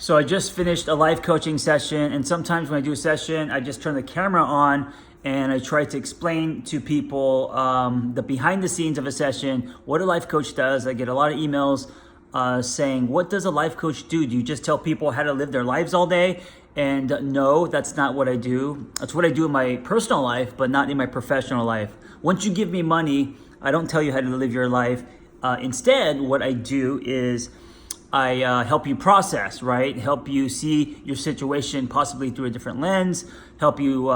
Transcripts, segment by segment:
So I just finished a life coaching session, and sometimes when I do a session, I just turn the camera on and I try to explain to people the behind the scenes of a session, what a life coach does. I get a lot of emails saying, what does a life coach do? Do you just tell people how to live their lives all day? And no, that's not what I do. That's what I do in my personal life, but not in my professional life. Once you give me money, I don't tell you how to live your life. Instead, what I do is I help you process, right? Help you see your situation possibly through a different lens, help you,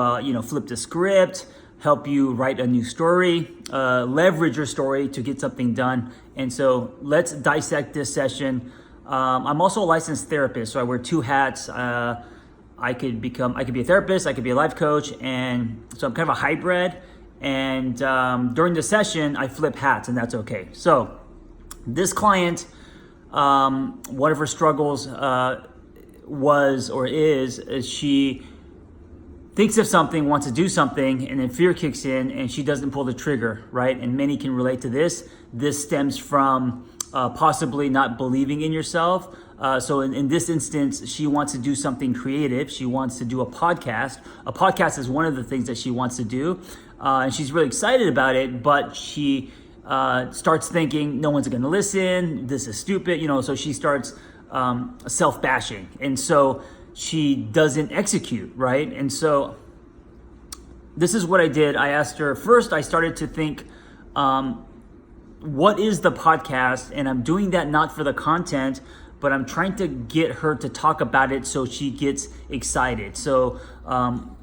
flip the script, help you write a new story, leverage your story to get something done. And so let's dissect this session. I'm also a licensed therapist, so I wear two hats. I could be a therapist, I could be a life coach, and so I'm kind of a hybrid. And during the session, I flip hats, and that's okay. So this client, one of her struggles is she thinks of something, wants to do something, and then fear kicks in and she doesn't pull the trigger, right? And many can relate to this. This stems from possibly not believing in yourself. So in this instance, she wants to do something creative. She wants to do a podcast. A podcast is one of the things that she wants to do. And she's really excited about it, but she starts thinking, no one's going to listen, this is stupid, so she starts self-bashing. And so she doesn't execute, right? And so this is what I did. I asked her, first I started to think, what is the podcast? And I'm doing that not for the content, but I'm trying to get her to talk about it so she gets excited. So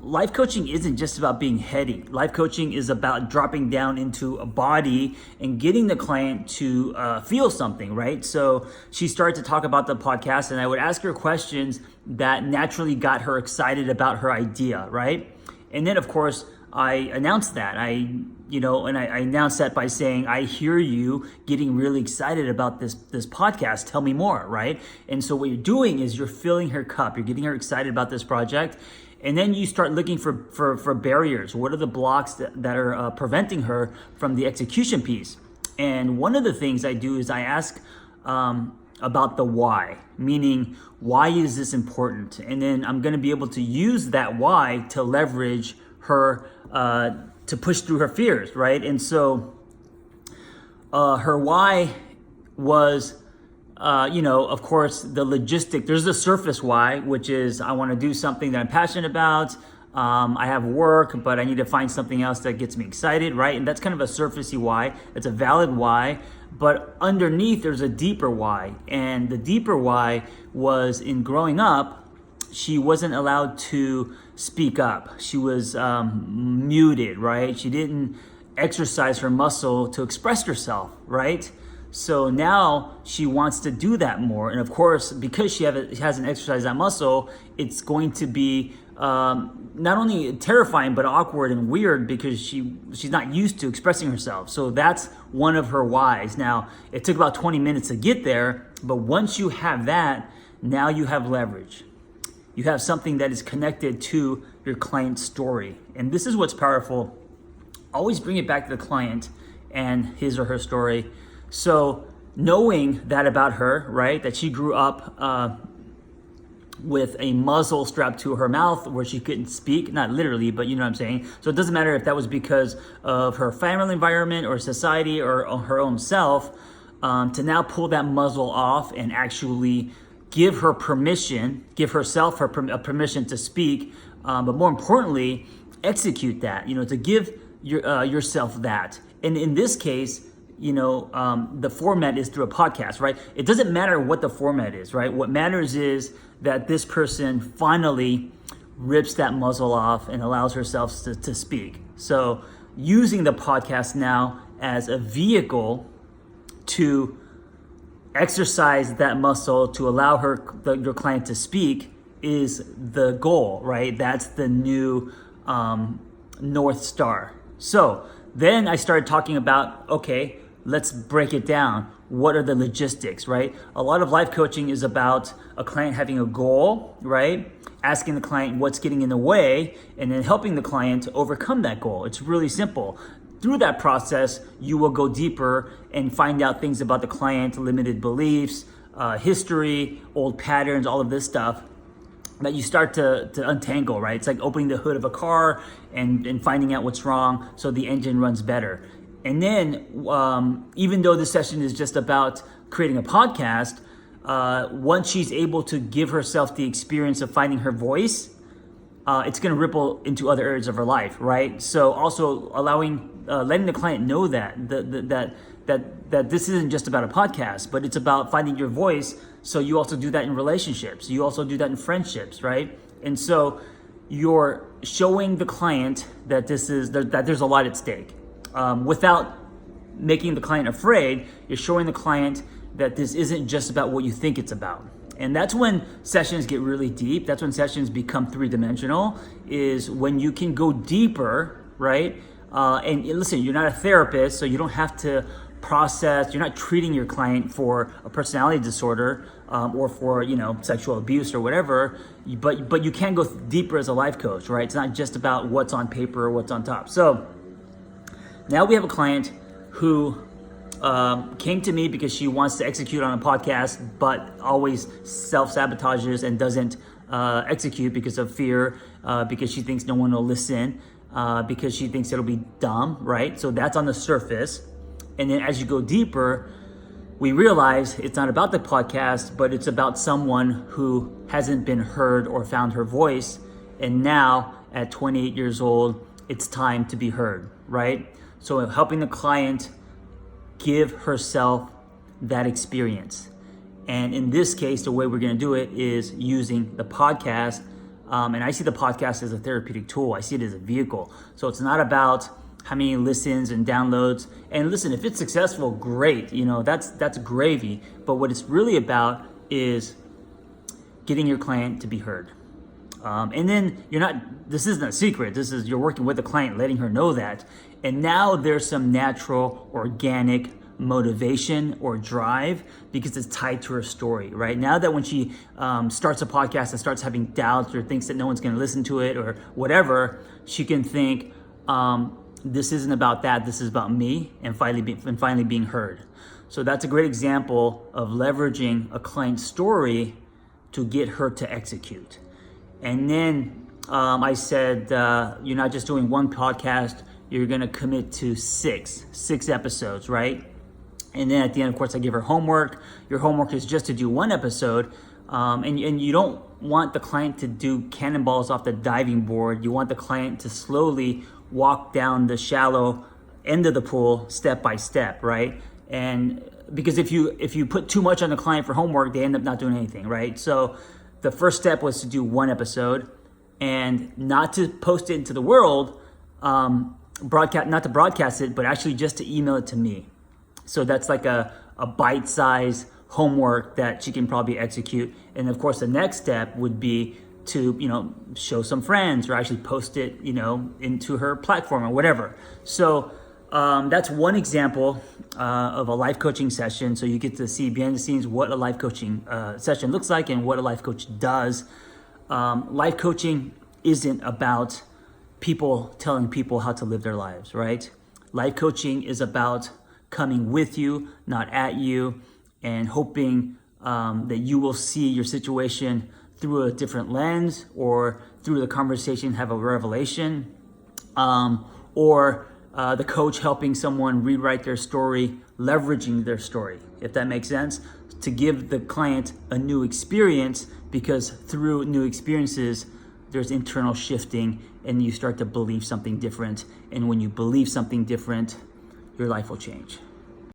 life coaching isn't just about being heady. Life coaching is about dropping down into a body and getting the client to feel something, right? So she started to talk about the podcast, and I would ask her questions that naturally got her excited about her idea, right? And then, of course, I announced that. I announced that by saying, I hear you getting really excited about this podcast. Tell me more, right? And so what you're doing is you're filling her cup. You're getting her excited about this project. And then you start looking for barriers. What are the blocks that are preventing her from the execution piece? And one of the things I do is I ask about the why, meaning why is this important? And then I'm going to be able to use that why to leverage her to push through her fears, right? And so her why was, of course, the logistic. There's the surface why, which is I want to do something that I'm passionate about. I have work, but I need to find something else that gets me excited, right? And that's kind of a surfacey why. It's a valid why. But underneath, there's a deeper why. And the deeper why was in growing up, she wasn't allowed to speak up. She was muted, right? She didn't exercise her muscle to express herself, right? So now she wants to do that more. And of course, because she hasn't exercised that muscle, it's going to be not only terrifying, but awkward and weird because she's not used to expressing herself. So that's one of her whys. Now, it took about 20 minutes to get there, but once you have that, now you have leverage. You have something that is connected to your client's story. And this is what's powerful. Always bring it back to the client and his or her story. So knowing that about her, right, that she grew up with a muzzle strapped to her mouth where she couldn't speak, not literally, but you know what I'm saying? So it doesn't matter if that was because of her family environment or society or her own self, to now pull that muzzle off and actually give her permission, give herself permission to speak, but more importantly, execute that, to give yourself that. And in this case, the format is through a podcast, right? It doesn't matter what the format is, right? What matters is that this person finally rips that muzzle off and allows herself to speak. So using the podcast now as a vehicle to exercise that muscle to allow your client to speak is the goal, right? That's the new North Star. So then I started talking about, okay, let's break it down. What are the logistics, right? A lot of life coaching is about a client having a goal, right? Asking the client what's getting in the way and then helping the client to overcome that goal. It's really simple. Through that process, you will go deeper and find out things about the client, limited beliefs, history, old patterns, all of this stuff that you start to untangle, right? It's like opening the hood of a car and finding out what's wrong so the engine runs better. And then even though this session is just about creating a podcast, once she's able to give herself the experience of finding her voice, it's going to ripple into other areas of her life, right? So also letting the client know that this isn't just about a podcast, but it's about finding your voice. So you also do that in relationships. You also do that in friendships, right? And so you're showing the client that that there's a lot at stake. Without making the client afraid, you're showing the client that this isn't just about what you think it's about. And that's when sessions get really deep. That's when sessions become three-dimensional, is when you can go deeper, right? And listen, you're not a therapist, so you don't have to process, you're not treating your client for a personality disorder or for, sexual abuse or whatever, but you can go deeper as a life coach, right? It's not just about what's on paper or what's on top. So now we have a client who came to me because she wants to execute on a podcast, but always self-sabotages and doesn't execute because of fear, because she thinks no one will listen, because she thinks it'll be dumb, right? So that's on the surface. And then as you go deeper, we realize it's not about the podcast, but it's about someone who hasn't been heard or found her voice. And now at 28 years old, it's time to be heard, right? So helping the client give herself that experience. And in this case, the way we're going to do it is using the podcast. And I see the podcast as a therapeutic tool. I see it as a vehicle. So it's not about how many listens and downloads. And listen, if it's successful, great. That's gravy. But what it's really about is getting your client to be heard. And then this isn't a secret. You're working with the client, letting her know that. And now there's some natural, organic motivation or drive because it's tied to her story, right? Now that when she starts a podcast and starts having doubts or thinks that no one's going to listen to it or whatever, she can think, this isn't about that. This is about me and finally being heard. So that's a great example of leveraging a client's story to get her to execute. And then I said, you're not just doing one podcast, you're going to commit to six episodes, right? And then at the end, of course, I give her homework. Your homework is just to do one episode. And you don't want the client to do cannonballs off the diving board. You want the client to slowly walk down the shallow end of the pool step by step, right? And because if you put too much on the client for homework, they end up not doing anything, right? So the first step was to do one episode and not to post it into the world, not to broadcast it, but actually just to email it to me. So that's like a bite-sized homework that she can probably execute. And of course, the next step would be to, show some friends or actually post it, into her platform or whatever. So that's one example of a life coaching session. So you get to see behind the scenes what a life coaching session looks like and what a life coach does. Life coaching isn't about people telling people how to live their lives, right? Life coaching is about coming with you, not at you, and hoping that you will see your situation through a different lens or through the conversation have a revelation, or the coach helping someone rewrite their story, leveraging their story, if that makes sense, to give the client a new experience, because through new experiences, there's internal shifting and you start to believe something different. And when you believe something different, your life will change.